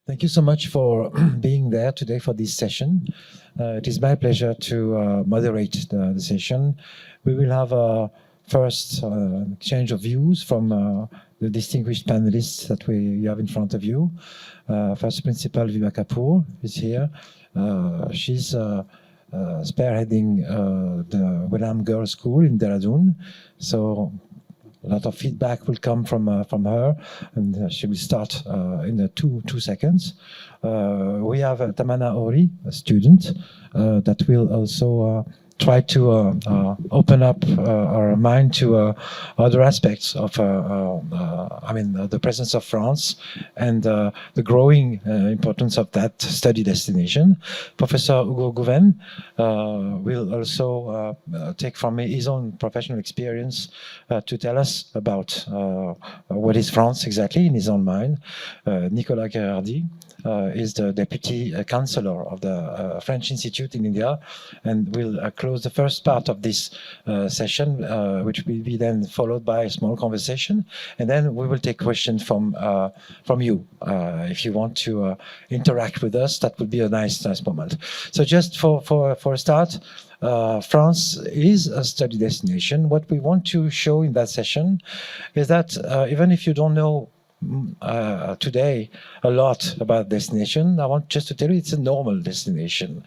Thank you so much for being there today for this session. It is my pleasure to moderate the session. We will have a first exchange of views from the distinguished panelists that we have in front of you. First Principal Vibha Kapoor is here. She's spearheading the Welham Girls' School in Dehradun. So a lot of feedback will come from her, and she will start in two seconds. We have Tamana Ori, a student, that will also try to open up our mind to other aspects of, the presence of France and the growing importance of that study destination. Professor Hugo Gouven will also take from me his own professional experience to tell us about what is France exactly in his own mind. Nicolas Gerardi is the Deputy Chancellor of the French Institute in India, and will close the first part of this session, which will be then followed by a small conversation, and then we will take questions from you. If you want to interact with us, that would be a nice moment. So just for a start, France is a study destination. What we want to show in that session is that even if you don't know today a lot about destination, I want just to tell you it's a normal destination,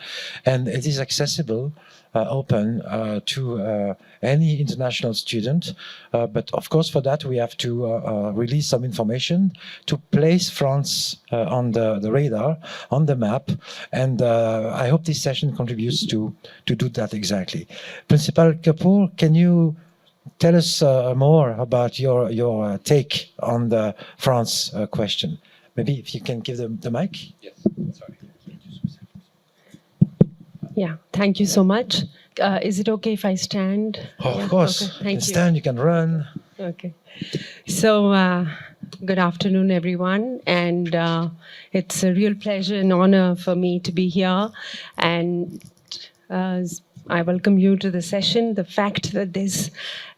and it is accessible, open to any international student. But of course, for that we have to release some information to place France on the radar, on the map, and I hope this session contributes to do that exactly. Principal Kapoor, can you tell us more about your take on the France question? Maybe if you can give the mic. Yes, sorry. Yeah, thank you so much. Is it okay if I stand? Oh, yeah? Of course. Okay, You can thank you. stand, you can run. Okay. So, good afternoon, everyone. And it's a real pleasure and honor for me to be here. And I welcome you to the session. The fact that there's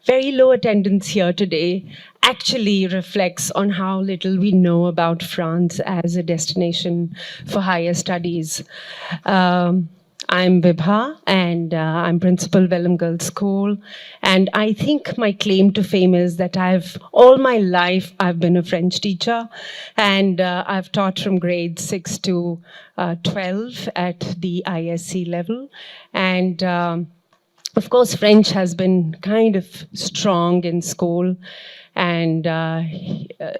very low attendance here today actually reflects on how little we know about France as a destination for higher studies. I'm Vibha, and I'm Principal Welham Girls' School. And I think my claim to fame is that all my life, I've been a French teacher, and I've taught from grade 6 to 12 at the ISC level. And of course, French has been kind of strong in school, and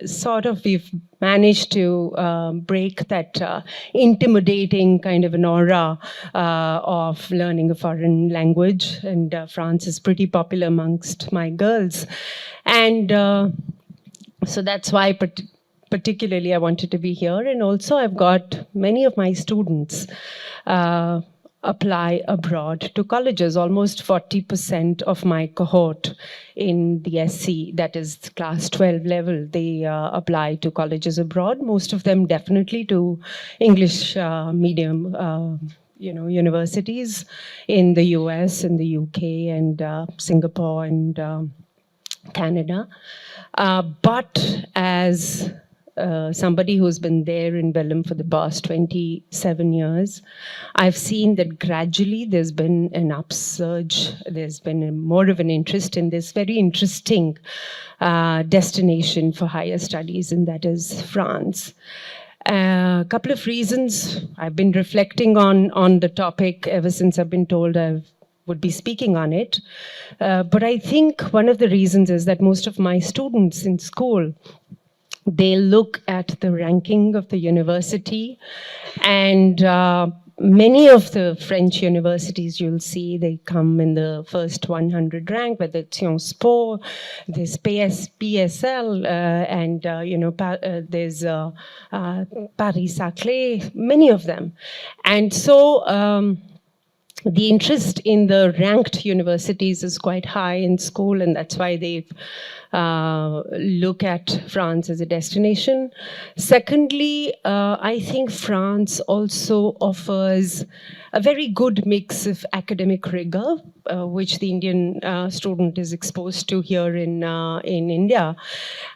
sort of we've managed to break that intimidating kind of an aura of learning a foreign language, and France is pretty popular amongst my girls. And so that's why particularly I wanted to be here. And also I've got many of my students apply abroad to colleges. Almost 40% of my cohort in the SC, that is class 12 level, they apply to colleges abroad, most of them definitely to English medium universities in the US, in the UK, and Singapore, and Canada. But as somebody who's been there in Welham for the past 27 years, I've seen that gradually there's been an upsurge. There's been more of an interest in this very interesting destination for higher studies, and that is France. A couple of reasons. I've been reflecting on the topic ever since I've been told I would be speaking on it. But I think one of the reasons is that most of my students in school, they look at the ranking of the university, and many of the French universities you'll see, they come in the first 100 rank, whether it's Sciences Po, there's PSL, and there's Paris-Saclay, many of them. And so the interest in the ranked universities is quite high in school, and that's why they've look at France as a destination. Secondly, I think France also offers a very good mix of academic rigor, which the Indian student is exposed to here in India,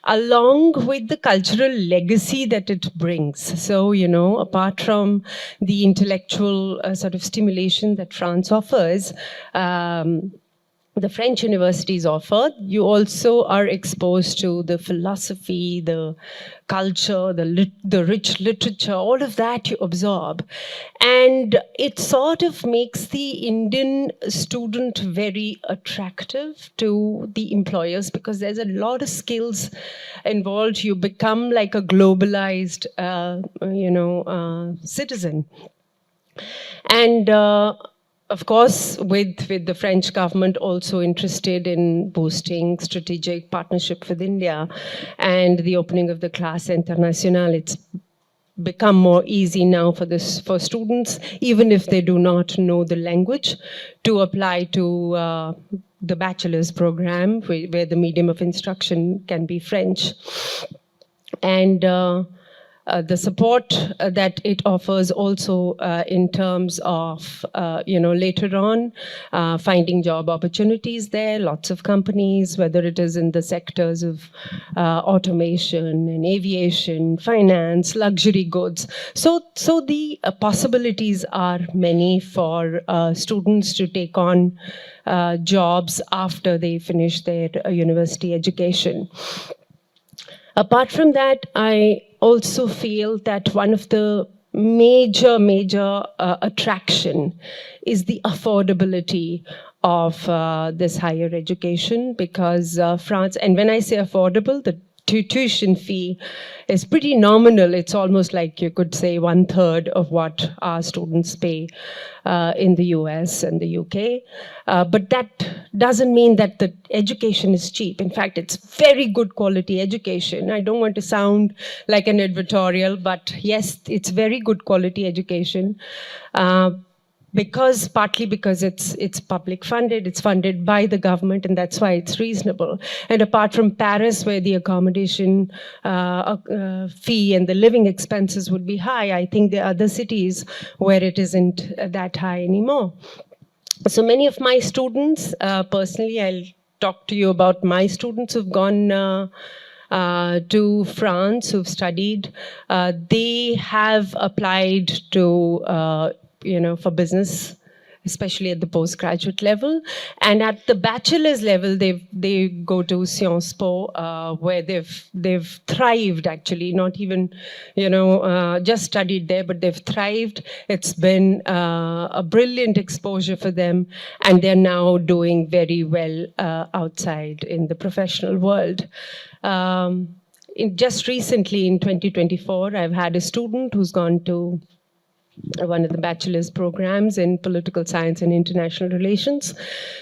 along with the cultural legacy that it brings. So, apart from the intellectual sort of stimulation that France offers, the French universities offer, you also are exposed to the philosophy, the culture, the rich literature, all of that you absorb. And it sort of makes the Indian student very attractive to the employers because there's a lot of skills involved. You become like a globalized, citizen. And of course, with the French government also interested in boosting strategic partnership with India and the opening of the Classe Internationale, it's become more easy now for students, even if they do not know the language, to apply to the bachelor's program where the medium of instruction can be French. And the support that it offers also in terms of, later on, finding job opportunities there, lots of companies, whether it is in the sectors of automation and aviation, finance, luxury goods. So the possibilities are many for students to take on jobs after they finish their university education. Apart from that, I also feel that one of the major attraction is the affordability of this higher education because France, and when I say affordable, the tuition fee is pretty nominal. It's almost like you could say 1/3 of what our students pay in the US and the UK. But that doesn't mean that the education is cheap. In fact, it's very good quality education. I don't want to sound like an editorial, but yes, it's very good quality education. Partly because it's public funded, it's funded by the government, and that's why it's reasonable. And apart from Paris, where the accommodation fee and the living expenses would be high, I think there are other cities where it isn't that high anymore. So many of my students, personally, I'll talk to you about my students who've gone to France, who've studied. They have applied to for business, especially at the postgraduate level. And at the bachelor's level, they go to Sciences Po, where they've thrived, actually, not even, just studied there, but they've thrived. It's been a brilliant exposure for them, and they're now doing very well outside in the professional world. Just recently, in 2024, I've had a student who's gone to one of the bachelor's programs in political science and international relations.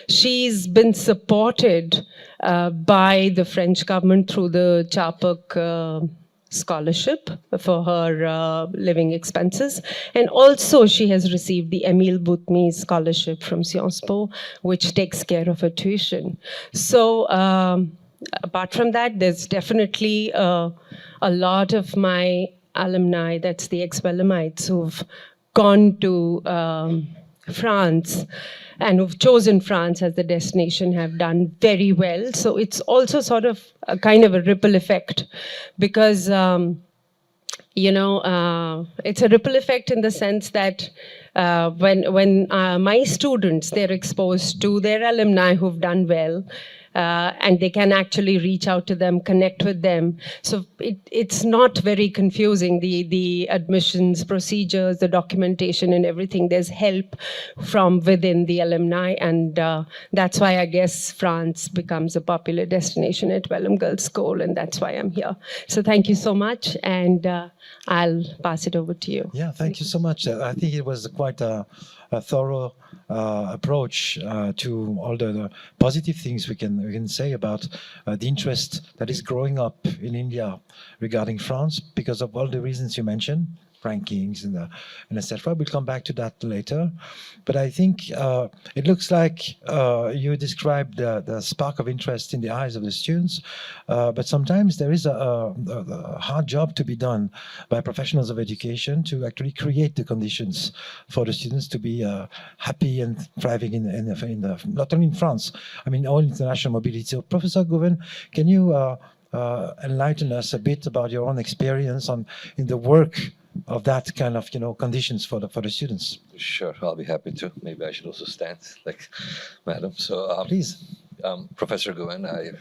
She's been supported by the French government through the Chapuk scholarship for her living expenses. And also she has received the Émile Boutmy scholarship from Sciences Po, which takes care of her tuition. So apart from that, there's definitely a lot of my alumni, that's the ex-Bellarmites, who've gone to France and who've chosen France as the destination have done very well. So it's also sort of a kind of a ripple effect because, it's a ripple effect in the sense that when my students, they're exposed to their alumni who've done well, and they can actually reach out to them, connect with them. So it's not very confusing, the admissions procedures, the documentation and everything. There's help from within the alumni, and that's why I guess France becomes a popular destination at Welham Girls School, and that's why I'm here. So thank you so much, and I'll pass it over to you. Yeah, thank you so much. I think it was quite a thorough approach to all the positive things we can say about the interest that is growing up in India regarding France because of all the reasons you mentioned. rankings and etc. We'll come back to that later. But I think it looks like you described the spark of interest in the eyes of the students, but sometimes there is a hard job to be done by professionals of education to actually create the conditions for the students to be happy and thriving not only in France, I mean, all international mobility. So, Professor Goven, can you enlighten us a bit about your own experience in the work of that kind of conditions for the students? Sure, I'll be happy to. Maybe I should also stand, like Madam. So, Please. Professor Goven, I've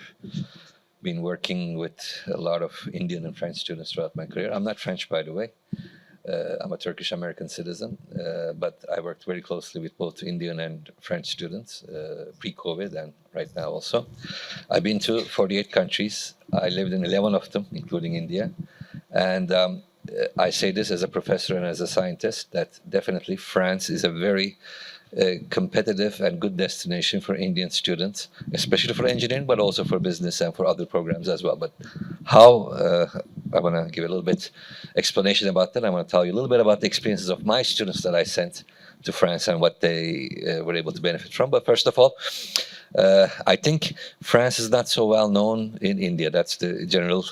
been working with a lot of Indian and French students throughout my career. I'm not French, by the way. I'm a Turkish-American citizen, but I worked very closely with both Indian and French students pre-COVID and right now also. I've been to 48 countries. I lived in 11 of them, including India. And I say this as a professor and as a scientist, that definitely France is a very competitive and good destination for Indian students, especially for engineering, but also for business and for other programs as well. But how, I want to give a little bit explanation about that. I want to tell you a little bit about the experiences of my students that I sent to France and what they were able to benefit from. But first of all, I think France is not so well known in India. That's the general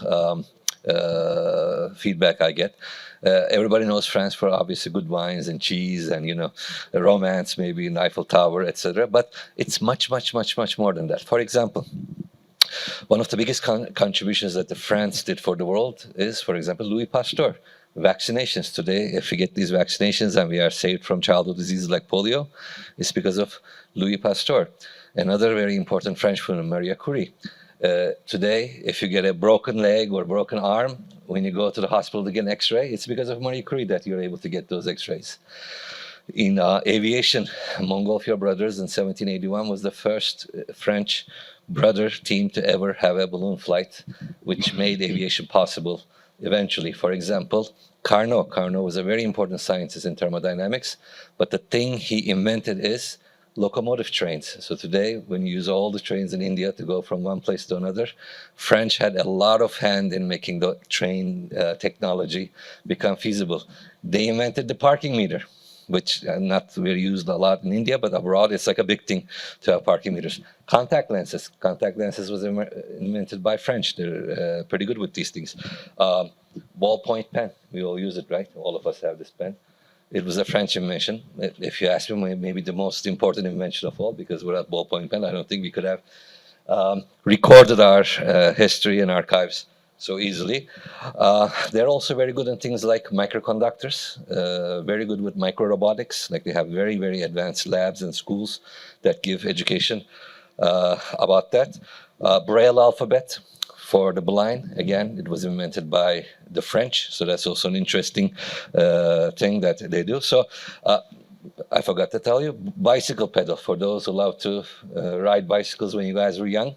feedback I get. Everybody knows France for obviously good wines and cheese and, romance, maybe in Eiffel Tower, etc. But it's much, much, much, much more than that. For example, one of the biggest contributions that France did for the world is, for example, Louis Pasteur. Vaccinations today, if we get these vaccinations and we are saved from childhood diseases like polio, it's because of Louis Pasteur. Another very important French woman, Marie Curie. Today, if you get a broken leg or broken arm, when you go to the hospital to get an X-ray, it's because of Marie Curie that you're able to get those X-rays. In aviation, Montgolfier brothers in 1781 was the first French brother team to ever have a balloon flight, which made aviation possible eventually. For example, Carnot. Carnot was a very important scientist in thermodynamics, but the thing he invented is locomotive trains. So today, when you use all the trains in India to go from one place to another, French had a lot of hand in making the train technology become feasible. They invented the parking meter, which not very used a lot in India, but abroad it's like a big thing to have parking meters. Contact lenses. Contact lenses was invented by French. They're pretty good with these things. Ballpoint pen. We all use it, right? All of us have this pen. It was a French invention. If you ask me, maybe the most important invention of all, because without ballpoint pen, I don't think we could have recorded our history and archives so easily. They're also very good in things like microconductors, very good with microrobotics. Like they have very, very advanced labs and schools that give education about that. Braille alphabet. For the blind, again, it was invented by the French, so that's also an interesting thing that they do. So I forgot to tell you, bicycle pedal, for those who love to ride bicycles when you guys were young.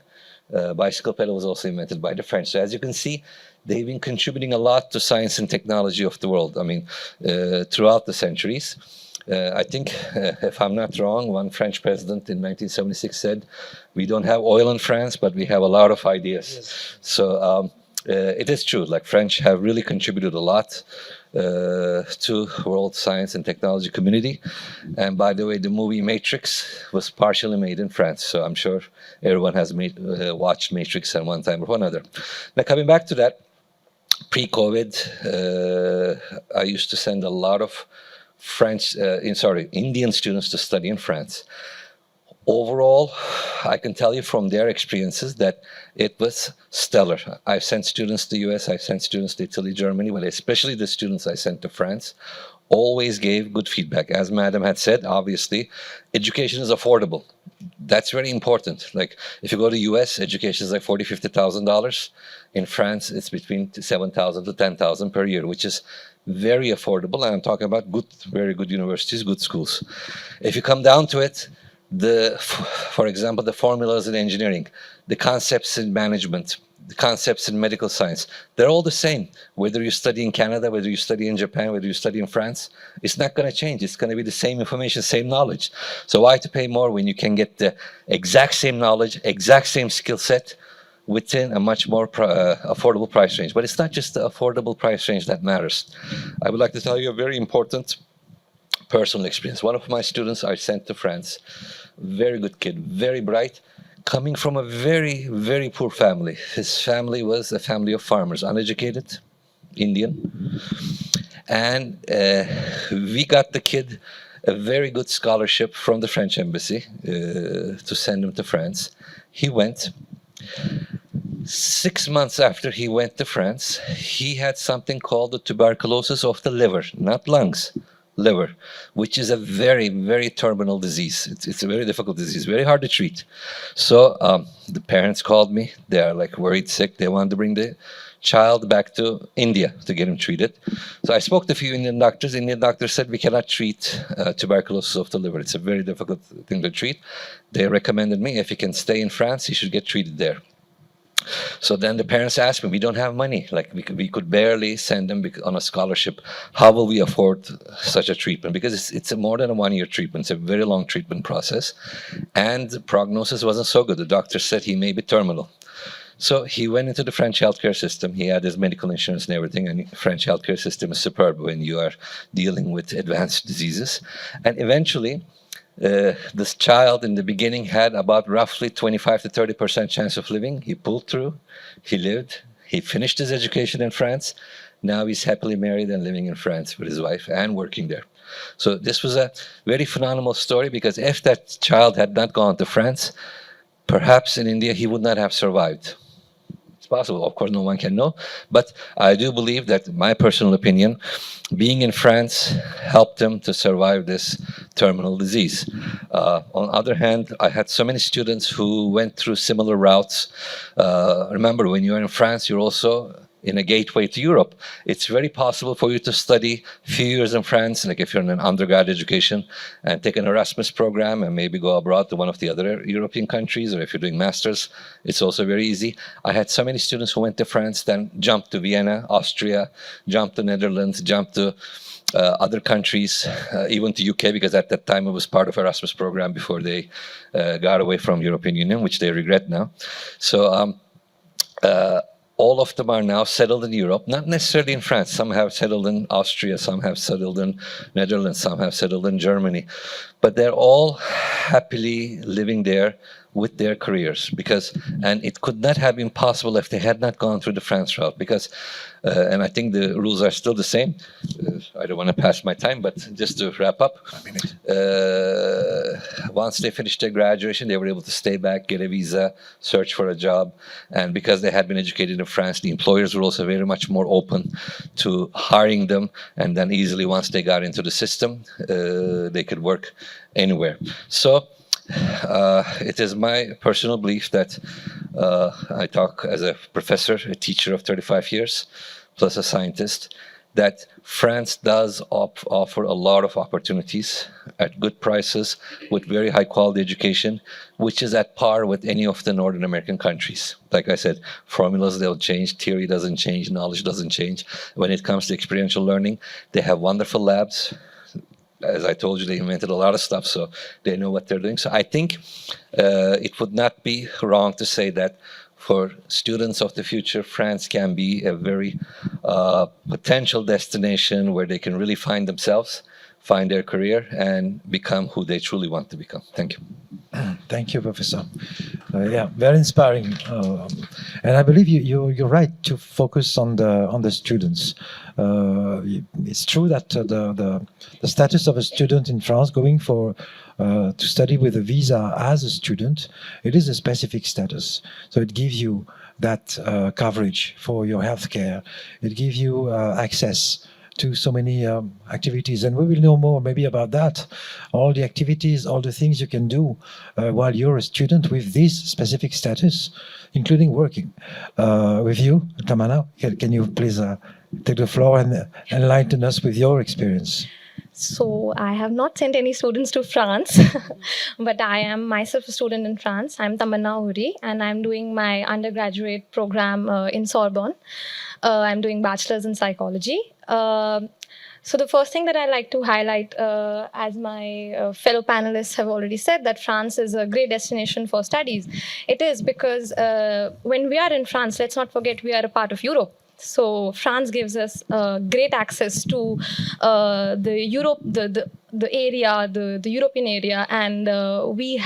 Bicycle pedal was also invented by the French. So as you can see, they've been contributing a lot to science and technology of the world. I mean, throughout the centuries. I think, if I'm not wrong, one French president in 1976 said, "We don't have oil in France, but we have a lot of ideas." Yes. So it is true, like French have really contributed a lot to world science and technology community. And by the way, the movie Matrix was partially made in France. So I'm sure everyone has watched Matrix at one time or another. Now coming back to that, pre-COVID, I used to send a lot of Indian students to study in France. Overall, I can tell you from their experiences that it was stellar. I've sent students to the US, I've sent students to Italy, Germany, but especially the students I sent to France always gave good feedback. As Madam had said, obviously, education is affordable. That's very important. Like if you go to US, education is like $40,000, $50,000. In France, it's between $7,000 to $10,000 per year, which is very affordable. And I'm talking about good, very good universities, good schools. If you come down to it, for example, the formulas in engineering, the concepts in management, the concepts in medical science, they're all the same. Whether you study in Canada, whether you study in Japan, whether you study in France, it's not going to change. It's going to be the same information, same knowledge. So why to pay more when you can get the exact same knowledge, exact same skill set within a much more affordable price range. But it's not just the affordable price range that matters. I would like to tell you a very important personal experience. One of my students I sent to France, very good kid, very bright, coming from a very, very poor family. His family was a family of farmers, uneducated, Indian. And we got the kid a very good scholarship from the French embassy to send him to France. He went. 6 months after he went to France, he had something called the tuberculosis of the liver, not lungs, liver, which is a very, very terminal disease. It's a very difficult disease, very hard to treat. So the parents called me. They are like worried sick. They wanted to bring the child back to India to get him treated. So I spoke to a few Indian doctors. Indian doctors said we cannot treat tuberculosis of the liver. It's a very difficult thing to treat. They recommended me, if he can stay in France, he should get treated there. So then the parents asked me, we don't have money. Like we could barely send them on a scholarship. How will we afford such a treatment? Because it's a more than a 1-year treatment. It's a very long treatment process. And the prognosis wasn't so good. The doctor said he may be terminal. So he went into the French healthcare system. He had his medical insurance and everything. And the French healthcare system is superb when you are dealing with advanced diseases. And eventually, this child in the beginning had about roughly 25 to 30% chance of living. He pulled through, he lived, he finished his education in France. Now he's happily married and living in France with his wife and working there. So this was a very phenomenal story, because if that child had not gone to France, perhaps in India he would not have survived. It's possible, of course, no one can know, but I do believe that, my personal opinion, being in France helped him to survive this terminal disease. On the other hand, I had so many students who went through similar routes. Remember, when you're in France, you're also in a gateway to Europe. It's very possible for you to study a few years in France, like if you're in an undergrad education, and take an Erasmus program and maybe go abroad to one of the other European countries, or if you're doing masters, it's also very easy. I had so many students who went to France, then jumped to Vienna, Austria, jumped to Netherlands, jumped to other countries, even to UK, because at that time it was part of Erasmus program before they got away from European Union, which they regret now. So all of them are now settled in Europe, not necessarily in France. Some have settled in Austria, some have settled in Netherlands, some have settled in Germany. But they're all happily living there with their careers, and it could not have been possible if they had not gone through the France route, because, and I think the rules are still the same. I don't want to pass my time, but just to wrap up, once they finished their graduation, they were able to stay back, get a visa, search for a job, and because they had been educated in France, the employers were also very much more open to hiring them, and then easily, once they got into the system, they could work anywhere. So it is my personal belief that I talk as a professor, a teacher of 35 years, plus a scientist, that France does offer a lot of opportunities at good prices with very high quality education, which is at par with any of the Northern American countries. Like I said, formulas don't change, theory doesn't change, knowledge doesn't change. When it comes to experiential learning, they have wonderful labs. As I told you, they invented a lot of stuff, so they know what they're doing. So I think it would not be wrong to say that for students of the future, France can be a very potential destination where they can really find themselves, find their career, and become who they truly want to become. Thank you. Thank you, Professor. Yeah, very inspiring. And I believe you're right to focus on the students. It's true that the status of a student in France going to study with a visa as a student, it is a specific status. So it gives you that coverage for your healthcare. It gives you access to so many activities, and we will know more maybe about that. All the activities, all the things you can do while you're a student with this specific status, including working. With you, Tamana, can you please take the floor and enlighten us with your experience? So I have not sent any students to France, but I am myself a student in France. I'm Tamanna Uri, and I'm doing my undergraduate program in Sorbonne. I'm doing bachelor's in psychology. So the first thing that I like to highlight, as my fellow panelists have already said, that France is a great destination for studies. It is because when we are in France, let's not forget we are a part of Europe. So France gives us great access to the Europe, the area, the European area, and we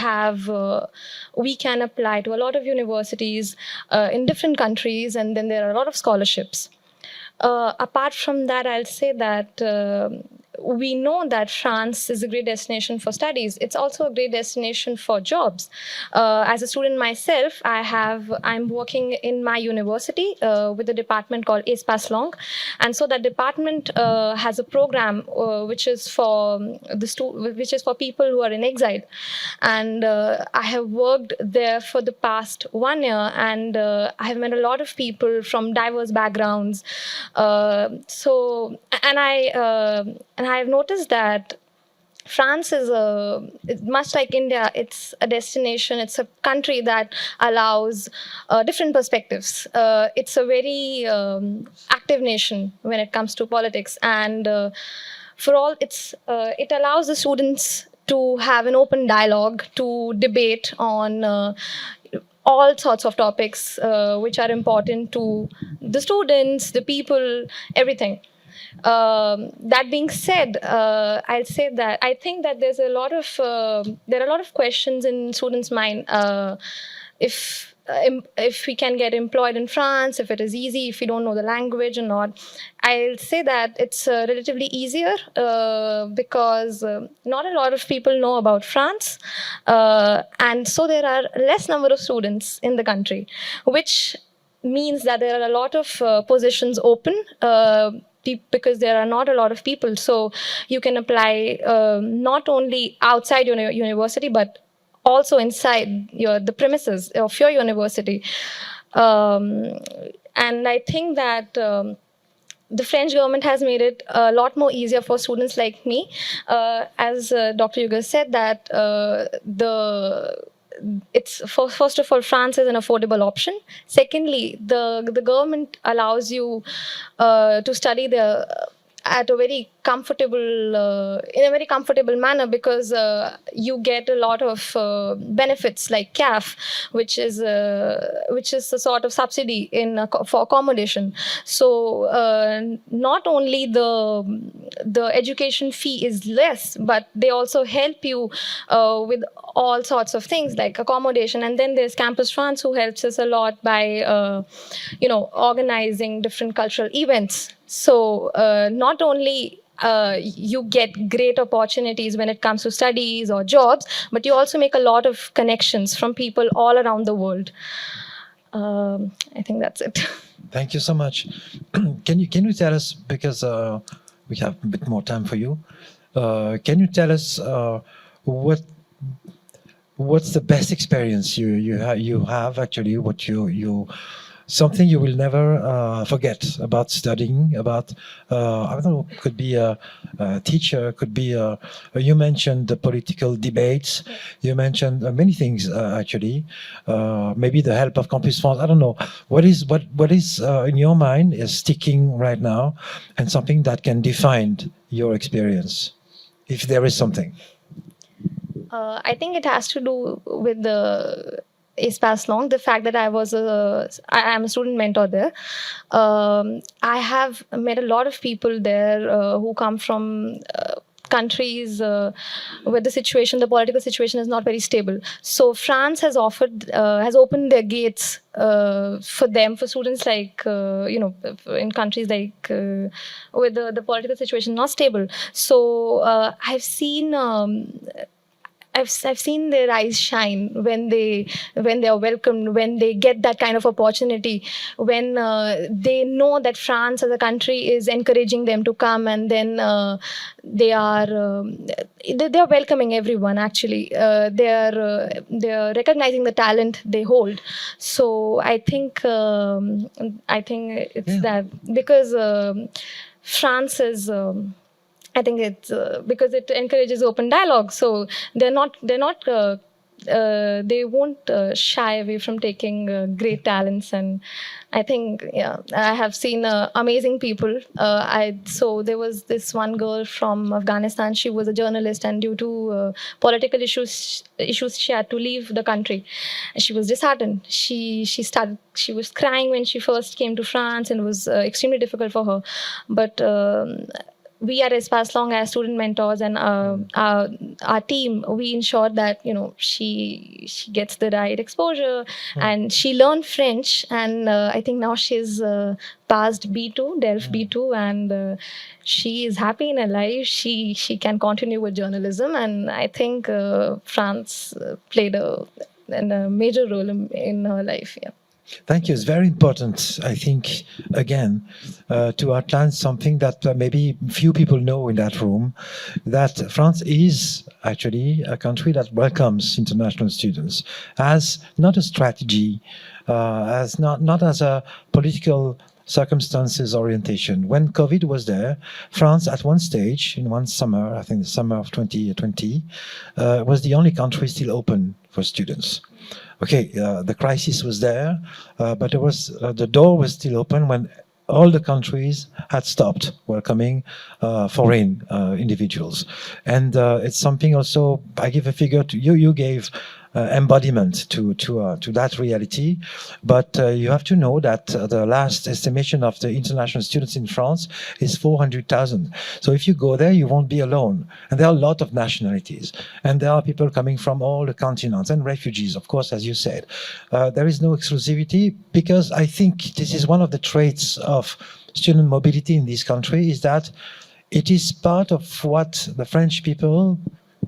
can apply to a lot of universities in different countries, and then there are a lot of scholarships. Apart from that, I'll say that we know that France is a great destination for studies. It's also a great destination for jobs. As a student myself, I'm working in my university with a department called Espace Langue, and so that department has a program which is for people who are in exile, and I have worked there for the past 1 year, and I have met a lot of people from diverse backgrounds. And I have noticed that France is much like India. It's a destination. It's a country that allows different perspectives. It's a very active nation when it comes to politics, and it allows the students to have an open dialogue, to debate on all sorts of topics which are important to the students, the people, everything. That being said, I'll say that I think that there are a lot of questions in students' mind. If we can get employed in France, if it is easy, if we don't know the language or not. I'll say that it's relatively easier because not a lot of people know about France, and so there are less number of students in the country, which means that there are a lot of positions open. Because there are not a lot of people, so you can apply not only outside your university but also inside the premises of your university. And I think that the French government has made it a lot more easier for students like me. As Dr. Yuga said, that first of all, France is an affordable option. Secondly, the government allows you to study at a very comfortable in a very comfortable manner, because you get a lot of benefits like CAF, which is a sort of subsidy for accommodation. So not only the education fee is less, but they also help you with all sorts of things like accommodation. And then there's Campus France, who helps us a lot by organizing different cultural events. So not only you get great opportunities when it comes to studies or jobs, but you also make a lot of connections from people all around the world. I think that's it. Thank you so much. Can you tell us, because we have a bit more time for you, can you tell us what's the best experience you have actually, what you something you will never forget about studying, about, I don't know, could be a teacher, could be you mentioned the political debates, yes. You mentioned many things actually, maybe the help of Campus France, I don't know. What is in your mind is sticking right now, and something that can define your experience, if there is something? I think it has to do with the Espace Langue, the fact that I am a student mentor there. I have met a lot of people there who come from countries where the political situation is not very stable. So France has opened their gates for students like, in countries like where the political situation is not stable. So I've seen their eyes shine when they are welcomed, when they get that kind of opportunity, when they know that France as a country is encouraging them to come, and then they are welcoming everyone. Actually, they are recognizing the talent they hold. So I think it's that, because France is. I think it's because it encourages open dialogue. So they're not they won't shy away from taking great talents. And I think, yeah, I have seen amazing people. So there was this one girl from Afghanistan. She was a journalist, and due to political issues, she had to leave the country. She was disheartened. She was crying when she first came to France, and it was extremely difficult for her. But we at Espace Long, as student mentors and our team, we ensure that she gets the right exposure, and she learned French, and I think now she's passed B2, DELF B2, and she is happy in her life. She can continue with journalism, and I think France played a major role in her life. Yeah. Thank you. It's very important, I think, again, to outline something that maybe few people know in that room, that France is actually a country that welcomes international students as not a strategy, as not as a political circumstances orientation. When COVID was there, France at one stage, in one summer, I think the summer of 2020, was the only country still open for students. Okay, the crisis was there, but there was the door was still open when all the countries had stopped welcoming foreign individuals. And it's something also, I give a figure to you, you gave embodiment to that reality. But you have to know that the last estimation of the international students in France is 400,000. So if you go there, you won't be alone. And there are a lot of nationalities. And there are people coming from all the continents and refugees, of course, as you said. There is no exclusivity, because I think this is one of the traits of student mobility in this country, is that it is part of what the French people,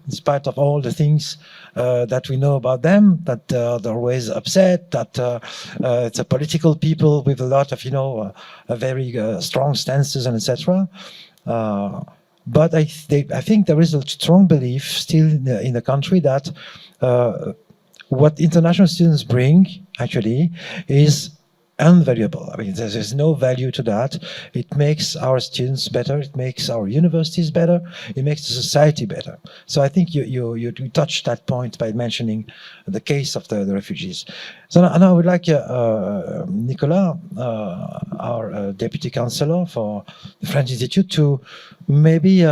in spite of all the things that we know about them, that they're always upset, that it's a political people with a lot of, a very strong stances and etc. But I think there is a strong belief still in the country that what international students bring actually is invaluable. I mean, there's no value to that. It makes our students better. It makes our universities better. It makes the society better. So I think you touched that point by mentioning the case of the refugees. So now I would like Nicolas, our deputy chancellor for the French Institute, to maybe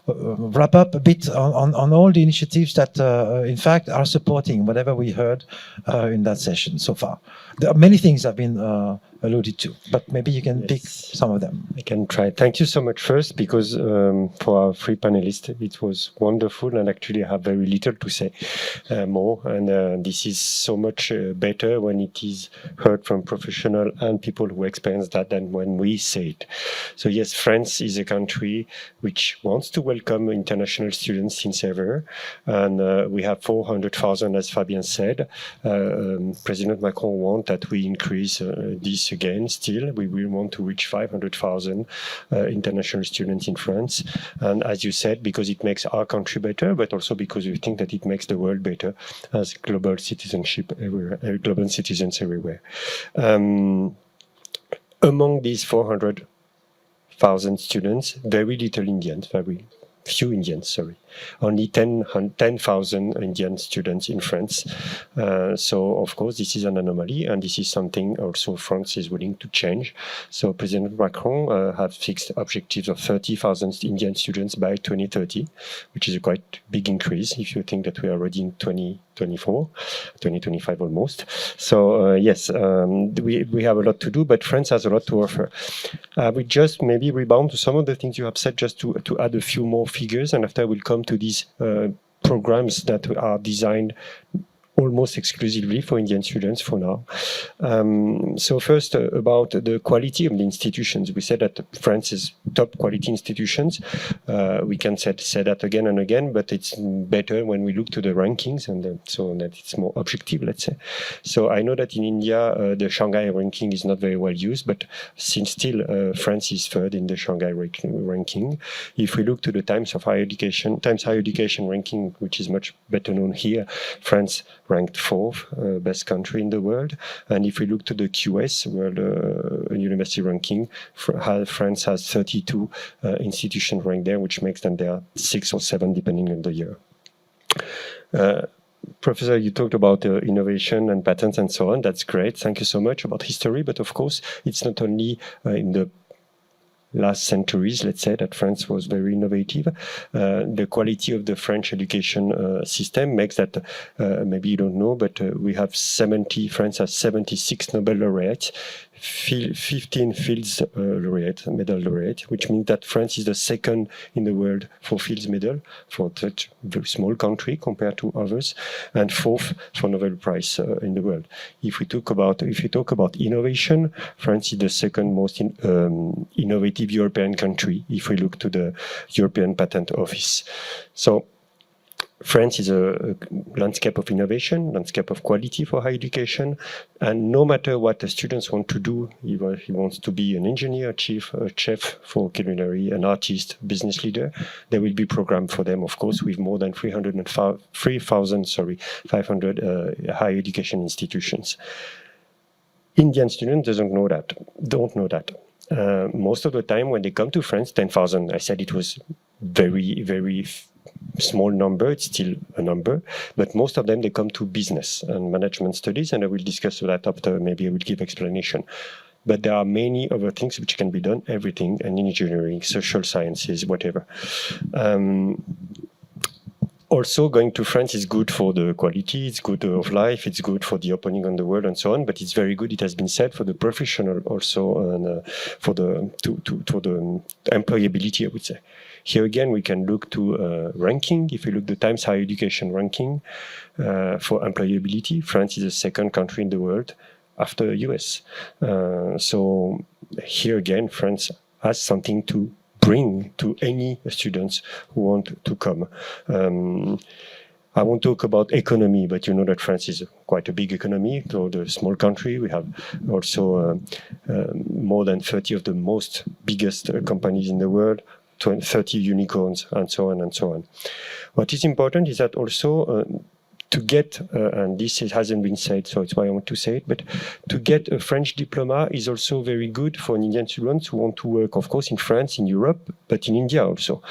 wrap up a bit on all the initiatives that, in fact, are supporting whatever we heard in that session so far. There are many things have been alluded to, but maybe you can pick some of them. I can try. Thank you so much first, because for our three panelists, it was wonderful, and actually I have very little to say more. And this is so much better when it is heard from professionals and people who experience that than when we say it. So yes, France is a country which wants to welcome international students since ever. And we have 400,000, as Fabien said. President Macron wants that we increase this again. Still, we will want to reach 500,000 international students in France. And as you said, because it makes our country better, but also because we think that it makes the world better as global citizenship everywhere, global citizens everywhere. Among these 400,000 students, very little Indians, very few Indians, sorry. Only 10,000 Indian students in France. So, of course, this is an anomaly, and this is something also France is willing to change. So President Macron has fixed objectives of 30,000 Indian students by 2030, which is a quite big increase if you think that we are already in 2025 almost. So, yes, we have a lot to do, but France has a lot to offer. We just maybe rebound to some of the things you have said, just to add a few more figures, and after we'll come to these programs that are designed almost exclusively for Indian students for now. So first, about the quality of the institutions. We said that France is top quality institutions. We can say that again and again, but it's better when we look to the rankings, and so that it's more objective, let's say. So I know that in India, the Shanghai ranking is not very well used, but since still France is third in the Shanghai ranking. If we look to the Times Higher Education ranking, which is much better known here, France ranked fourth best country in the world. And if we look to the QS, World University Ranking, France has 32 institutions ranked there, which makes them there 6 or 7 depending on the year. Professor, you talked about innovation and patents and so on. That's great. Thank you so much about history. But of course, it's not only in the last centuries, let's say, that France was very innovative. The quality of the French education system makes that, maybe you don't know, but France has 76 Nobel laureates, 15 Fields medal laureate, which means that France is the second in the world for Fields medal for such a very small country compared to others, and fourth for Nobel Prize in the world. If you talk about innovation, France is the second most innovative European country if we look to the European Patent Office. So France is a landscape of innovation, landscape of quality for higher education, and no matter what the students want to do, either he wants to be an engineer, a chef for culinary, an artist, business leader, there will be program for them, of course, with more than 3,500 higher education institutions. Indian students don't know that. Most of the time when they come to France, 10,000, I said it was very, very small number, it's still a number, but most of them, they come to business and management studies, and I will discuss that after, maybe I will give explanation. But there are many other things which can be done, everything, and engineering, social sciences, whatever. Also, going to France is good for the quality, it's good of life, it's good for the opening on the world and so on, but it's very good, it has been said, for the professional also, and for the employability, I would say. Here again, we can look to ranking. If you look the Times Higher Education ranking for employability, France is the second country in the world after US. So here again, France has something to bring to any students who want to come. I won't talk about economy, but you know that France is quite a big economy, so the small country. We have also more than 30 of the most biggest companies in the world, 30 unicorns, and so on and so on. What is important is that also to get, and this hasn't been said, so it's why I want to say it, but to get a French diploma is also very good for an Indian student who want to work, of course, in France, in Europe, but in India also.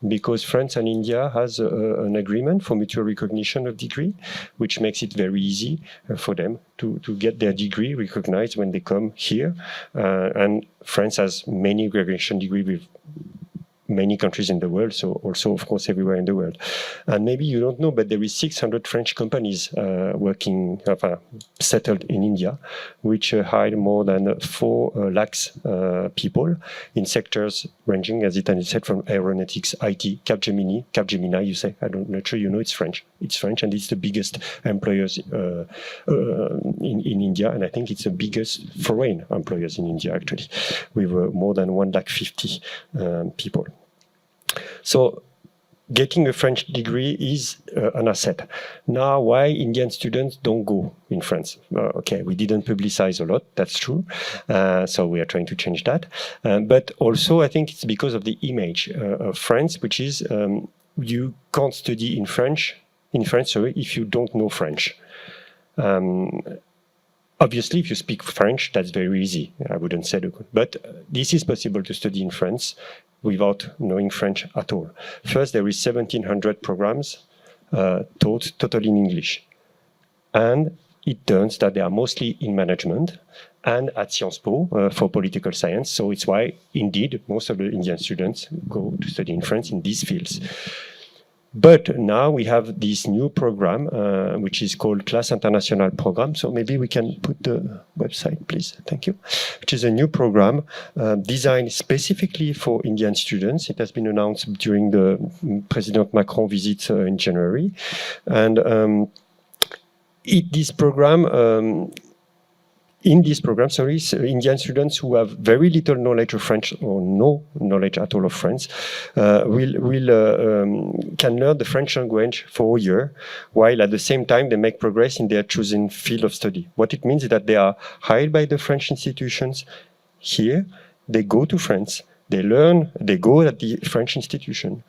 Because France and India has an agreement for mutual recognition of degree, which makes it very easy for them to get their degree recognized when they come here. And France has many graduation degrees with many countries in the world, so also, of course, everywhere in the world. And maybe you don't know, but there is 600 French companies settled in India, which hire more than 4 lakhs people in sectors ranging, as Itani said, from aeronautics, IT, Capgemini, you say, I'm not sure you know, it's French. It's French, and it's the biggest employers in India, and I think it's the biggest foreign employers in India, actually, with more than 150,000 people. So getting a French degree is an asset. Now, why Indian students don't go in France? Okay, we didn't publicize a lot, that's true. So we are trying to change that. But also, I think it's because of the image of France, which is you can't study in France, if you don't know French. Obviously, if you speak French, that's very easy. I wouldn't say that. But this is possible to study in France without knowing French at all. First, there is 1,700 programs taught totally in English. And it turns that they are mostly in management and at Sciences Po for political science. So it's why, indeed, most of the Indian students go to study in France in these fields. But now we have this new program, which is called Classe Internationale Program. So maybe we can put the website, please. Thank you. Which is a new program designed specifically for Indian students. It has been announced during the President Macron visit in January. And in this program, Indian students who have very little knowledge of French or no knowledge at all of French can learn the French language for a year, while at the same time they make progress in their chosen field of study. What it means is that they are hired by the French institutions here, they go to France, they go at the French institution,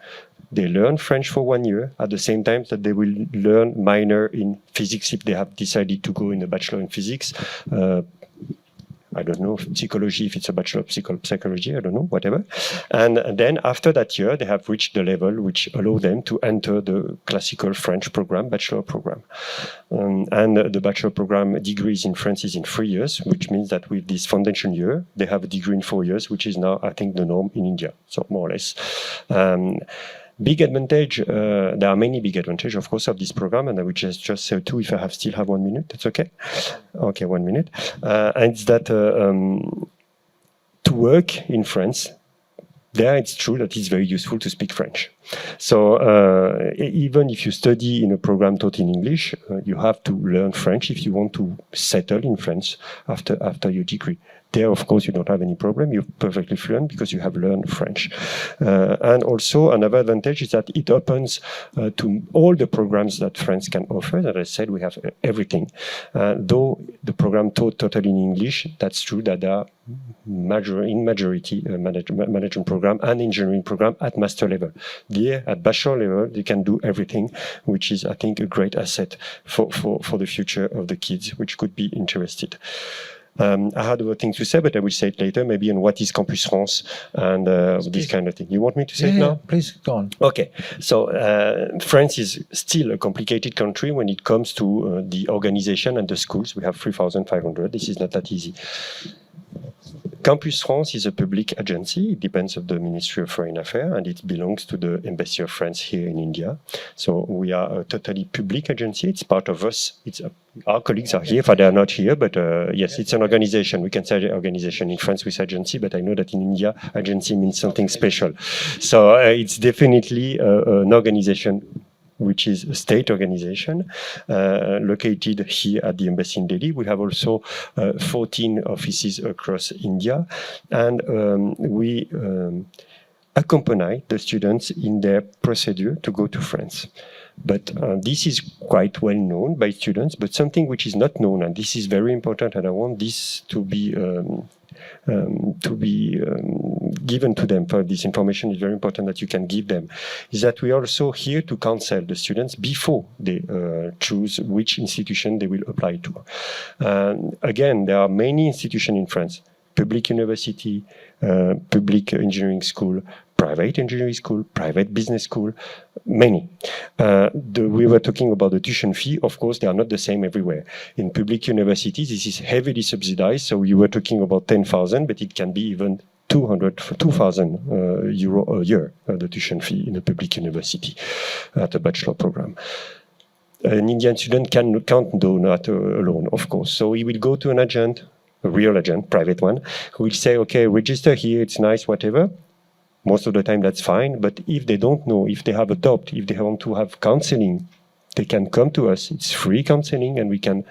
they learn French for 1 year, at the same time that they will learn minor in physics if they have decided to go in a bachelor in physics, I don't know, psychology, if it's a bachelor of psychology, I don't know, whatever. And then after that year, they have reached the level which allow them to enter the classical French program, bachelor program. And the bachelor program degrees in France is in 3 years, which means that with this foundation year, they have a degree in 4 years, which is now, I think, the norm in India, so more or less. Big advantage, there are many big advantages, of course, of this program, and I will just say two if I still have 1 minute. That's okay? Okay, 1 minute. And it's that to work in France, there it's true that it's very useful to speak French. So even if you study in a program taught in English, you have to learn French if you want to settle in France after your degree. There, of course, you don't have any problem. You're perfectly fluent because you have learned French. And also another advantage is that it opens to all the programs that France can offer. As I said, we have everything. Though the program taught totally in English, that's true that there are majority management program and engineering program at master level. There, at bachelor level, they can do everything, which is, I think, a great asset for the future of the kids, which could be interested. I had other things to say, but I will say it later, maybe on what is Campus France and this kind of thing. You want me to say it now? Please go on. Okay. So France is still a complicated country when it comes to the organization and the schools. We have 3,500. This is not that easy. Campus France is a public agency. It depends on the Ministry of Foreign Affairs, and it belongs to the Embassy of France here in India. So we are a totally public agency. It's part of us. Our colleagues are here, but they are not here. But yes, it's an organization. We can say organization in France with agency, but I know that in India, agency means something special. So it's definitely an organization which is a state organization located here at the embassy in Delhi. We have also 14 offices across India, and we accompany the students in their procedure to go to France. But this is quite well known by students, but something which is not known, and this is very important, and I want this to be given to them. For this information is very important that you can give them, is that we are also here to counsel the students before they choose which institution they will apply to. Again, there are many institutions in France: public university, public engineering school, private engineering school, private business school, many. We were talking about the tuition fee. Of course, they are not the same everywhere. In public universities, this is heavily subsidized. So you were talking about 10,000, but it can be even 2,000 euro a year, the tuition fee in a public university at a bachelor program. An Indian student can't do that alone, of course. So he will go to an agent, a real agent, private one, who will say, okay, register here, it's nice, whatever. Most of the time, that's fine. But if they don't know, if they have a doubt, if they want to have counseling, they can come to us. It's free counseling, and we can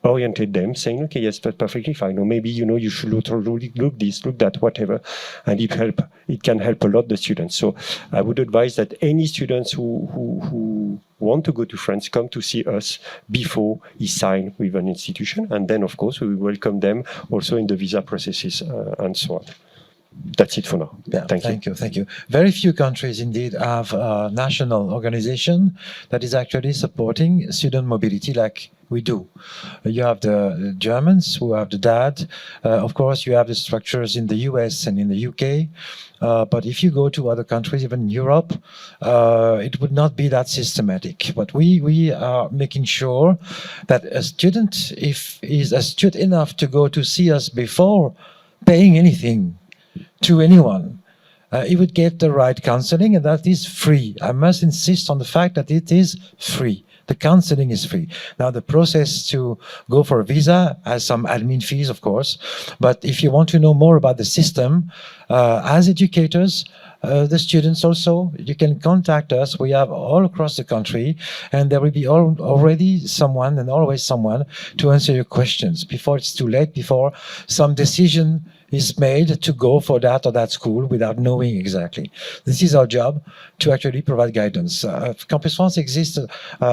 orientate them, saying, okay, yes, that's perfectly fine. Or maybe, you should look this, look that, whatever. And it can help a lot the students. So I would advise that any students who want to go to France come to see us before he sign with an institution. And then, of course, we welcome them also in the visa processes and so on. That's it for now. Yeah, Thank you. Thank you. Very few countries indeed have a national organization that is actually supporting student mobility like we do. You have the Germans who have the DAD. Of course, you have the structures in the US and in the UK. But if you go to other countries, even Europe, it would not be that systematic. But we are making sure that a student, if is astute enough to go to see us before paying anything to anyone, he would get the right counseling, and that is free. I must insist on the fact that it is free. The counseling is free. Now, the process to go for a visa has some admin fees, of course, but if you want to know more about the system, as educators, the students also, you can contact us. We have all across the country, and there will be already someone and always someone to answer your questions before it's too late, before some decision is made to go for that or that school without knowing exactly. This is our job, to actually provide guidance. Campus France exists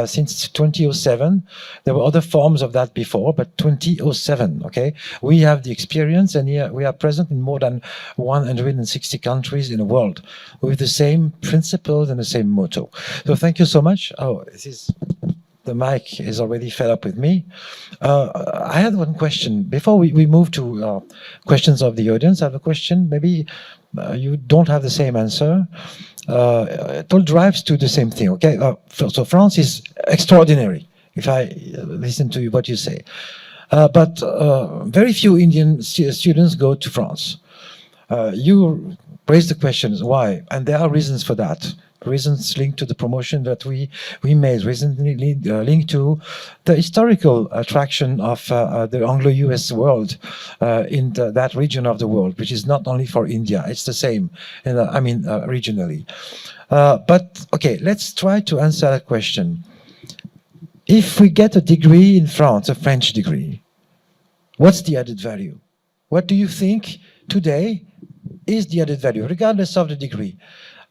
since 2007. There were other forms of that before, but 2007, okay? We have the experience, and here we are present in more than 160 countries in the world with the same principles and the same motto. So thank you so much. Oh, this is the mic is already fed up with me. I had one question. Before we move to questions of the audience, I have a question. Maybe you don't have the same answer. It all drives to the same thing, okay? So France is extraordinary, if I listen to what you say. But very few Indian students go to France. You raised the questions, why? And there are reasons for that. Reasons linked to the promotion that we made, reasons linked to the historical attraction of the Anglo-US world in that region of the world, which is not only for India, it's the same, regionally. But okay, let's try to answer that question. If we get a degree in France, a French degree, what's the added value? What do you think today is the added value, regardless of the degree?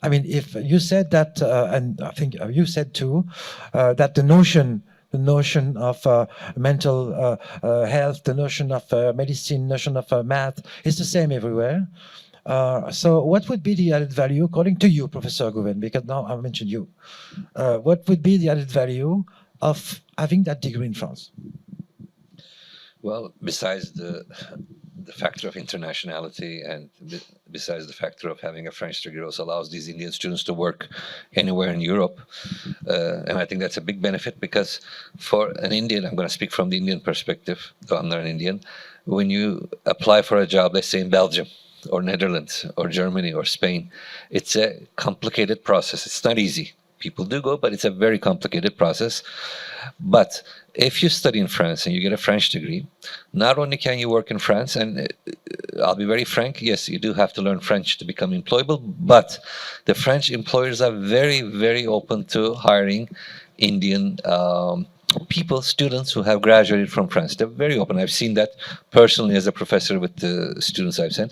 I mean, if you said that, and I think you said too, that the notion of mental health, the notion of medicine, notion of math is the same everywhere. So what would be the added value, according to you, Professor Gouven, because now I mentioned you, what would be the added value of having that degree in France? Well, besides the factor of internationality and besides the factor of having a French degree, also allows these Indian students to work anywhere in Europe. And I think that's a big benefit because for an Indian, I'm going to speak from the Indian perspective, though I'm not an Indian, when you apply for a job, let's say in Belgium or Netherlands or Germany or Spain, it's a complicated process. It's not easy. People do go, but it's a very complicated process. But if you study in France and you get a French degree, not only can you work in France, and I'll be very frank, yes, you do have to learn French to become employable, but the French employers are very, very open to hiring Indian people, students who have graduated from France. They're very open. I've seen that personally as a professor with the students I've sent.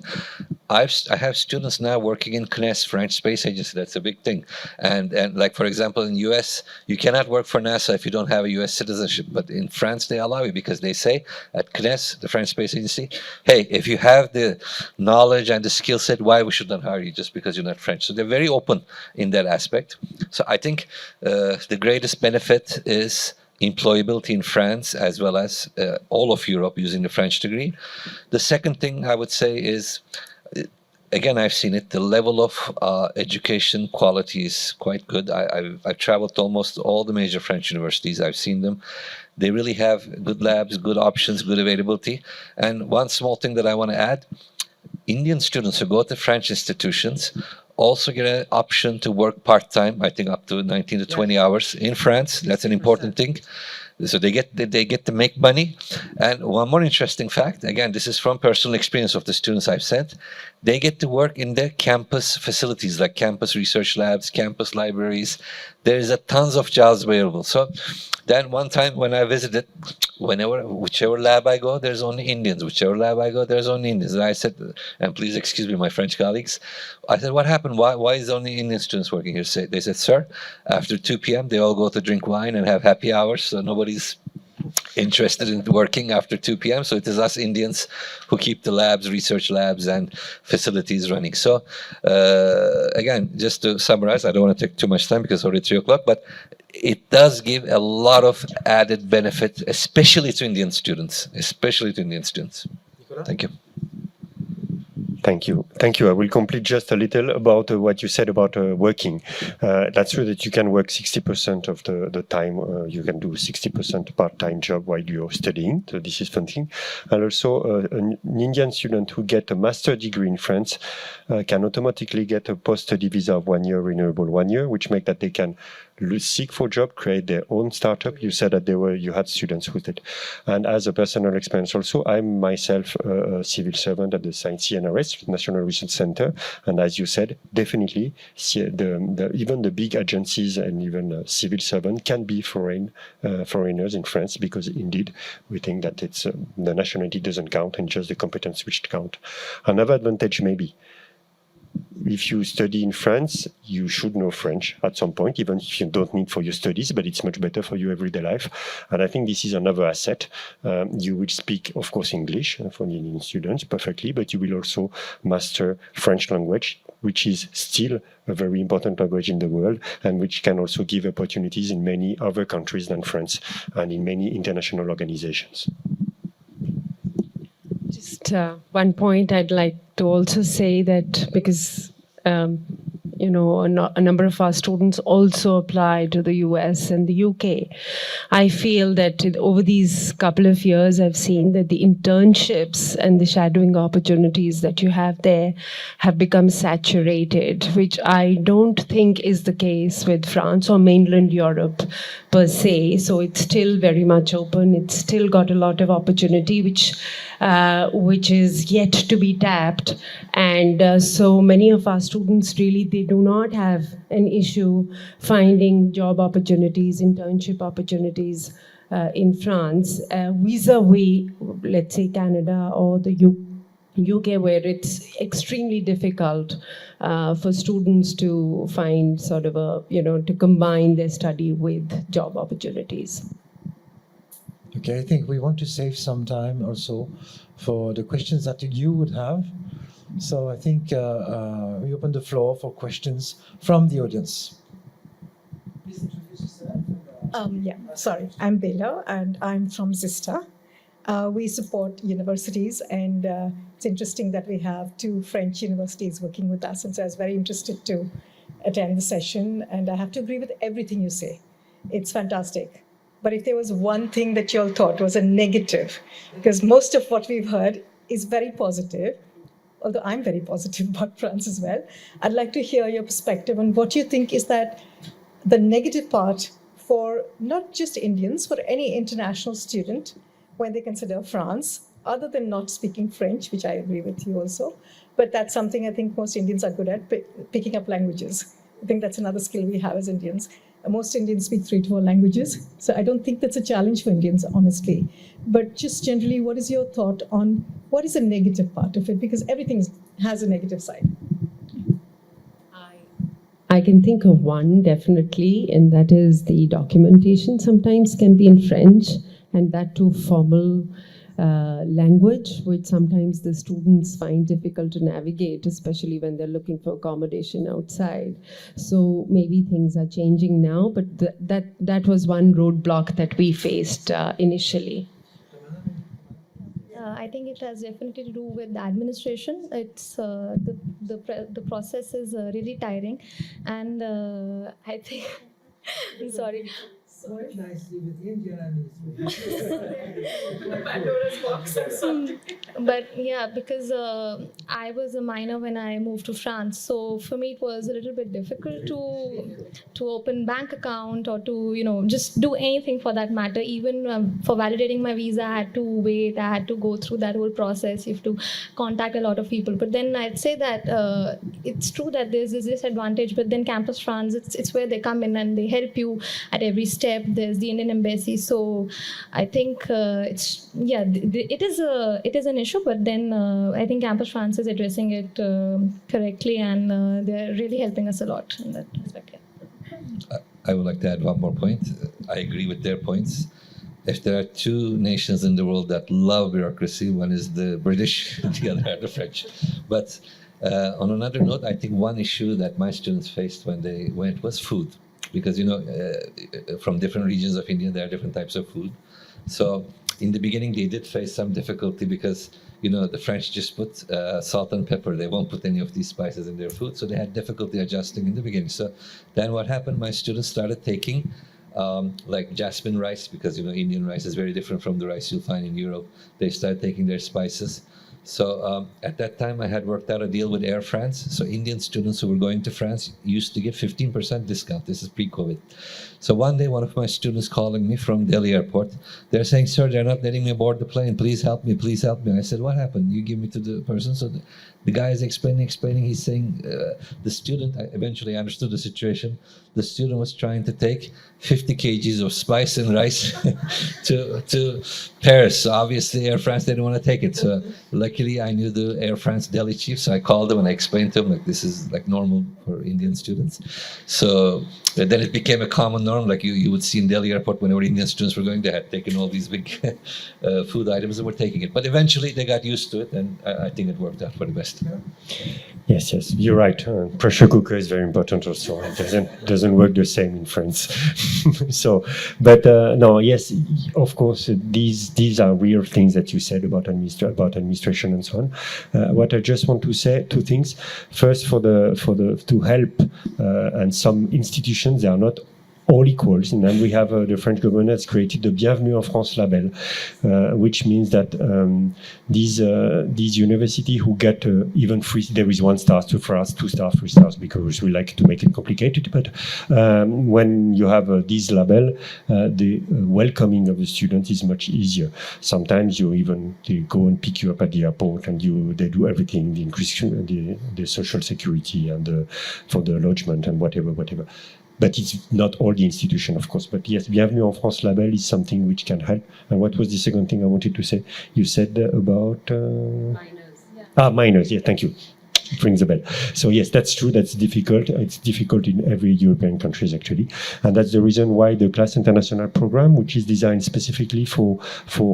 I have students now working in CNES, French Space Agency. That's a big thing. And like, for example, in US, you cannot work for NASA if you don't have a US citizenship. But in France, they allow you because they say at CNES, the French Space Agency, hey, if you have the knowledge and the skill set, why we should not hire you just because you're not French? So they're very open in that aspect. So I think the greatest benefit is employability in France as well as all of Europe using the French degree. The second thing I would say is, again, I've seen it, the level of education quality is quite good. I've traveled to almost all the major French universities. I've seen them. They really have good labs, good options, good availability. And one small thing that I want to add, Indian students who go to French institutions also get an option to work part-time, I think up to 19 to 20 hours in France. That's an important thing. So they get to make money. And one more interesting fact, again, this is from personal experience of the students I've sent, they get to work in the campus facilities like campus research labs, campus libraries. There is a tons of jobs available. So then one time when I visited, whichever lab I go, there's only Indians. Whichever lab I go, there's only Indians. And I said, and please excuse me, my French colleagues, I said, what happened? Why is only Indian students working here? They said, sir, after 2 p.m., they all go to drink wine and have happy hours. So nobody's interested in working after 2 p.m. So it is us Indians who keep the labs, research labs, and facilities running. So again, just to summarize, I don't want to take too much time because it's already 3 o'clock, but it does give a lot of added benefit, especially to Indian students, Thank you. Thank you. Thank you. I will complete just a little about what you said about working. That's true that you can work 60% of the time. You can do 60% part-time job while you're studying. So this is something. And also an Indian student who get a master degree in France can automatically get a post-study visa of 1 year, renewable 1 year, which makes that they can seek for job, create their own startup. You said that you had students who did. And as a personal experience also, I'm myself a civil servant at the CNRS, National Research Center. And as you said, definitely even the big agencies and even civil servants can be foreigners in France, because indeed we think that it's the nationality doesn't count and just the competence which count. Another advantage maybe, if you study in France, you should know French at some point, even if you don't need for your studies, but it's much better for your everyday life. And I think this is another asset. You will speak, of course, English for the Indian students perfectly, but you will also master French language, which is still a very important language in the world and which can also give opportunities in many other countries than France and in many international organizations. Just one point I'd like to also say that because a number of our students also apply to the US and the UK. I feel that over these couple of years, I've seen that the internships and the shadowing opportunities that you have there have become saturated, which I don't think is the case with France or mainland Europe per se. So it's still very much open. It's still got a lot of opportunity, which is yet to be tapped. And so many of our students really, they do not have an issue finding job opportunities, internship opportunities in France, vis-a-vis, let's say, Canada or the UK, where it's extremely difficult for students to find sort of to combine their study with job opportunities. Okay, I think we want to save some time also for the questions that you would have. So I think we open the floor for questions from the audience. Please introduce yourself. Sorry, I'm Bela and I'm from Zista. We support universities, and it's interesting that we have 2 French universities working with us, and so I was very interested to attend the session, and I have to agree with everything you say. It's fantastic. But if there was one thing that you all thought was a negative, because most of what we've heard is very positive, although I'm very positive about France as well, I'd like to hear your perspective on what you think is that the negative part for not just Indians, for any international student when they consider France, other than not speaking French, which I agree with you also. But that's something I think most Indians are good at, picking up languages. I think that's another skill we have as Indians. Most Indians speak 3 to 4 languages, so I don't think that's a challenge for Indians, honestly. But just generally, what is your thought on what is a negative part of it? Because everything has a negative side. I can think of one, definitely, and that is the documentation sometimes can be in French, and that too formal language, which sometimes the students find difficult to navigate, especially when they're looking for accommodation outside. So maybe things are changing now, but that was one roadblock that we faced initially. I think it has definitely to do with the administration. It's the process is really tiring, and I think. I'm sorry. Quite nicely with the Indian administration. But yeah, because I was a minor when I moved to France, so for me it was a little bit difficult to open bank account or to just do anything for that matter. Even for validating my visa, I had to wait. I had to go through that whole process. You have to contact a lot of people. But then I'd say that it's true that there's this disadvantage. But then Campus France, it's where they come in and they help you at every step. There's the Indian embassy, so I think it is an issue, but then I think Campus France is addressing it correctly, and they're really helping us a lot in that aspect. Yeah. I would like to add one more point. I agree with their points. If there are 2 nations in the world that love bureaucracy, one is the British, the other are the French. But on another note, I think one issue that my students faced when they went was food. Because, from different regions of India, there are different types of food. So in the beginning, they did face some difficulty because, the French just put salt and pepper. They won't put any of these spices in their food. So they had difficulty adjusting in the beginning. So then what happened, my students started taking like jasmine rice, because, Indian rice is very different from the rice you'll find in Europe. They started taking their spices. So at that time, I had worked out a deal with Air France. So Indian students who were going to France used to get 15% discount. This is pre-COVID. So one day, one of my students calling me from Delhi airport, they're saying, "Sir, they're not letting me board the plane. Please help me, please help me." I said, "What happened?" You give me to the person. So The guy is explaining. He's saying the student. Eventually, I understood the situation. The student was trying to take 50 kgs of spice and rice to Paris. So obviously, Air France didn't want to take it. So luckily, I knew the Air France Delhi chief, so I called him and I explained to him like this is like normal for Indian students. So then it became a common norm. Like you would see in Delhi airport whenever Indian students were going, they had taken all these big food items and were taking it. But eventually, they got used to it, and I think it worked out for the best. Yes, you're right. Pressure cooker is very important also. It doesn't work the same in France. So, but no, yes, of course, these are real things that you said about administration and so on. What I just want to say, two things. First, to help, and some institutions, they are not all equals, and then we have the French government has created the Bienvenue en France label, which means that these universities who get even free, there is 1 star, 2 stars, 2 stars, 3 stars, because we like to make it complicated. But when you have this label, the welcoming of the students is much easier. Sometimes they go and pick you up at the airport, and they do everything, the inclusion, the social security, and for the lodgement and whatever. But it's not all the institution, of course. But yes, Bienvenue en France label is something which can help. And what was the second thing I wanted to say? You said about... minors. Minors. Yeah, thank you. It rings a bell. So yes, that's true. That's difficult. It's difficult in every European countries, actually. And that's the reason why the Classe Internationale program, which is designed specifically for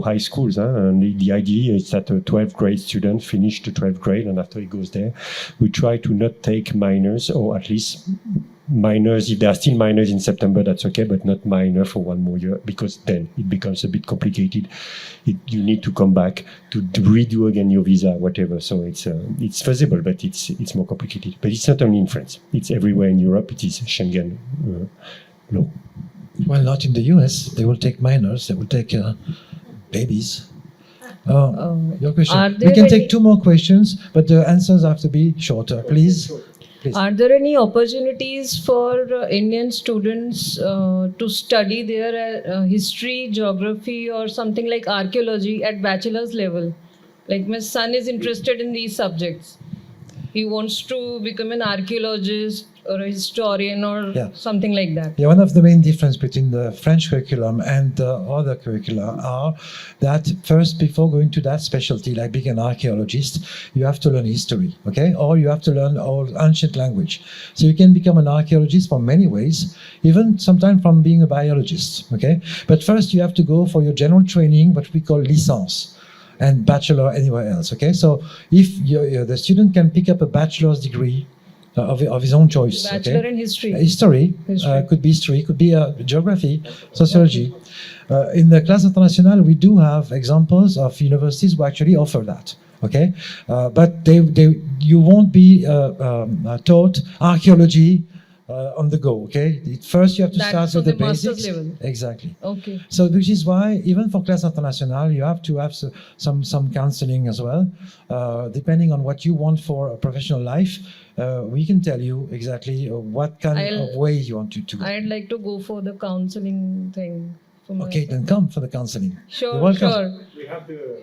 high schools. And the idea is that a 12th grade student finish the 12th grade, and after he goes there, we try to not take minors, or at least minors. If there are still minors in September, that's okay, but not minor for 1 more year, because then it becomes a bit complicated. You need to come back to redo again your visa, whatever. So it's feasible, but it's more complicated. But it's not only in France; it's everywhere in Europe. It is Schengen law. Well, not in the US. They will take minors. They will take babies. Your question. We can take 2 more questions, but the answers have to be shorter, please. Are there any opportunities for Indian students to study their history, geography, or something like archaeology at bachelor's level? Like my son is interested in these subjects. He wants to become an archaeologist or a historian or something like that. Yeah, one of the main difference between the French curriculum and the other curricula are that first, before going to that specialty, like being an archaeologist, you have to learn history, okay? Or you have to learn all ancient language. So you can become an archaeologist for many ways, even sometimes from being a biologist, okay? But first you have to go for your general training, what we call licence, and bachelor anywhere else, okay? So if the student can pick up a bachelor's degree of his own choice. Bachelor in history. History. Could be history, could be geography, sociology. In the Classe Internationale, we do have examples of universities who actually offer that. Okay, but you won't be taught archaeology on the go. Okay, first you have to start with the basics. Level. Exactly. Okay. So which is why even for Classe Internationale, you have to have some counseling as well, depending on what you want for a professional life. We can tell you exactly what kind of way you want to go. I'd like to go for the counseling thing. Okay, then come for the counseling. Sure, You're welcome. sure.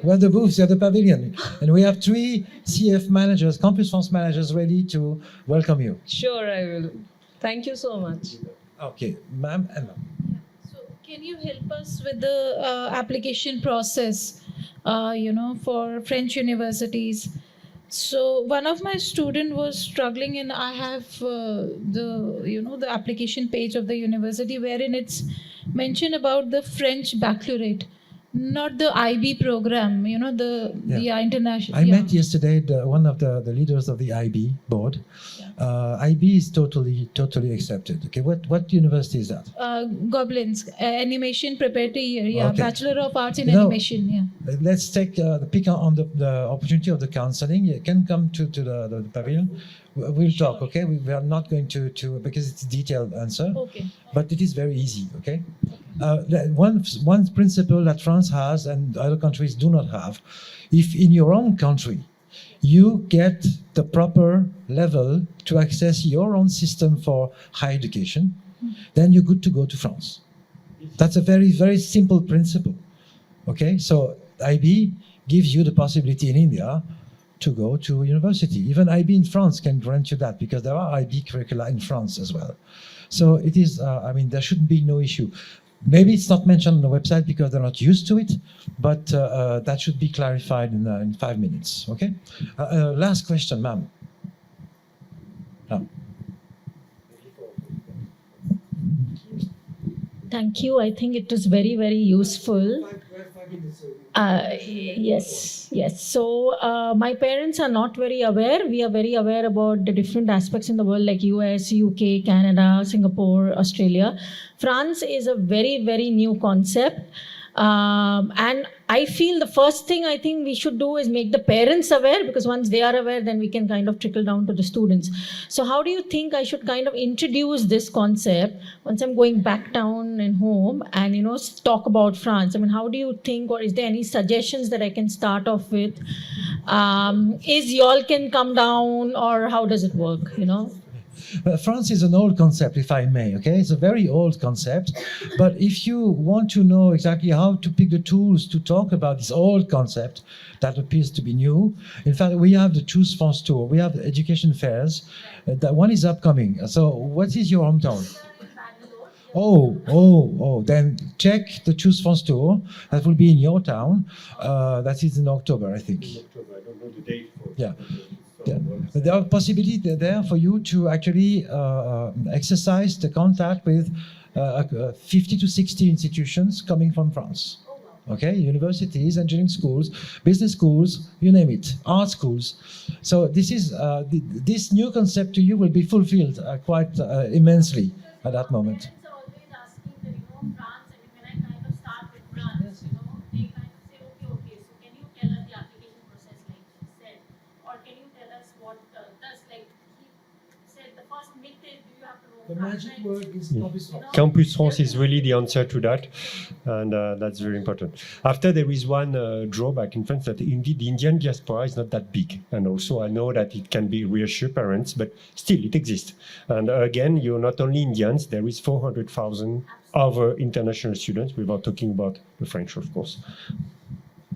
We have the booths, we have the pavilion, and we have 3 CF managers, Campus France managers, ready to welcome you. Sure, I will. Thank you so much. Okay, ma'am and ma'am. So, can you help us with the application process, for French universities? So one of my student was struggling, and I have the application page of the university wherein it's mentioned about the French baccalaureate, not the IB program. The international. I met yesterday one of the leaders of the IB board. IB is totally accepted. Okay, what university is that? Goblins Animation Preparatory Year. Yeah, Okay. Bachelor of Arts in Animation. Yeah. Let's take the pick on the opportunity of the counseling. You can come to the pavilion. We'll talk, okay? We are not going to because it's a detailed answer. Okay. But it is very easy, okay? One principle that France has and other countries do not have, if in your own country you get the proper level to access your own system for higher education, then you're good to go to France. That's a very, very simple principle, okay? So IB gives you the possibility in India to go to university. Even IB in France can grant you that because there are IB curricula in France as well. So it is, I mean, there shouldn't be no issue. Maybe it's not mentioned on the website because they're not used to it, but that should be clarified in 5 minutes, okay? Last question, ma'am. Thank you. I think it was very, very useful. Yes. So my parents are not very aware. We are very aware about the different aspects in the world like US, UK, Canada, Singapore, Australia. France is a very, very new concept. And I feel the first thing I think we should do is make the parents aware, because once they are aware, then we can kind of trickle down to the students. So how do you think I should kind of introduce this concept once I'm going back down and home and, talk about France? I mean, how do you think, or is there any suggestions that I can start off with? Is y'all can come down, or how does it work, France is an old concept, if I may, okay? It's a very old concept. But if you want to know exactly how to pick the tools to talk about this old concept that appears to be new, in fact, we have the Choose France Tour. We have education fairs. That one is upcoming. So what is your hometown? Oh, then check the Choose France Tour. That will be in your town. That is in October, I think. In October, I don't know the date. Yeah. But there are possibilities there for you to actually exercise the contact with 50 to 60 institutions coming from France. Okay, universities, engineering schools, business schools, you name it, art schools. So this is this new concept to you will be fulfilled quite immensely at that moment. The magic word is Campus France. Campus France is really the answer to that, and that's very important. After, there is one drawback in France, that indeed the Indian diaspora is not that big, and also I know that it can be reassure parents, but still it exists. And again, you're not only Indians, there is 400,000 other international students, without talking about the French, of course.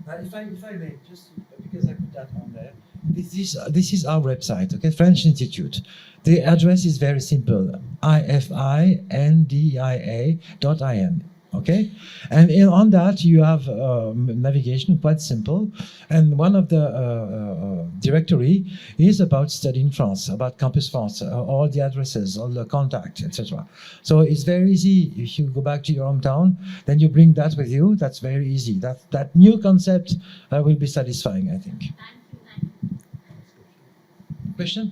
If I may, just because I put that on there, this is our website, okay, French Institute. The address is very simple, ifindia.in, okay? And on that, you have navigation, quite simple. And one of the directory is about studying France, about Campus France, all the addresses, all the contact, etc. So it's very easy. If you go back to your hometown, then you bring that with you. That's very easy. That new concept will be satisfying, I think. Question?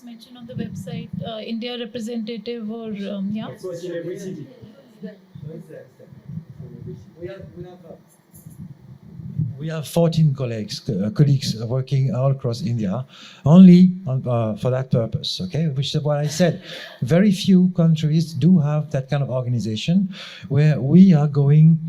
Mentioned on the website, India representative, or yeah. Of course, in every city. We have 14 colleagues working all across India, only for that purpose, okay? Which is what I said. Very few countries do have that kind of organization where we are going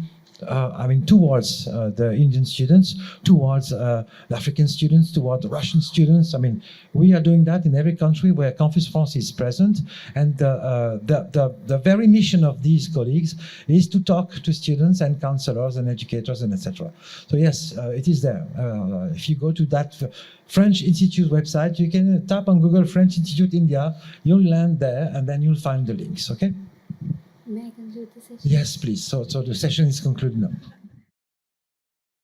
towards the Indian students, towards the African students, towards the Russian students. I mean, we are doing that in every country where Campus France is present. And the very mission of these colleagues is to talk to students and counselors and educators and etc. So yes, it is there. If you go to that French Institute website, you can tap on Google French Institute India, you'll land there and then you'll find the links, okay? May I conclude the session? Yes, please. So the session is concluded now.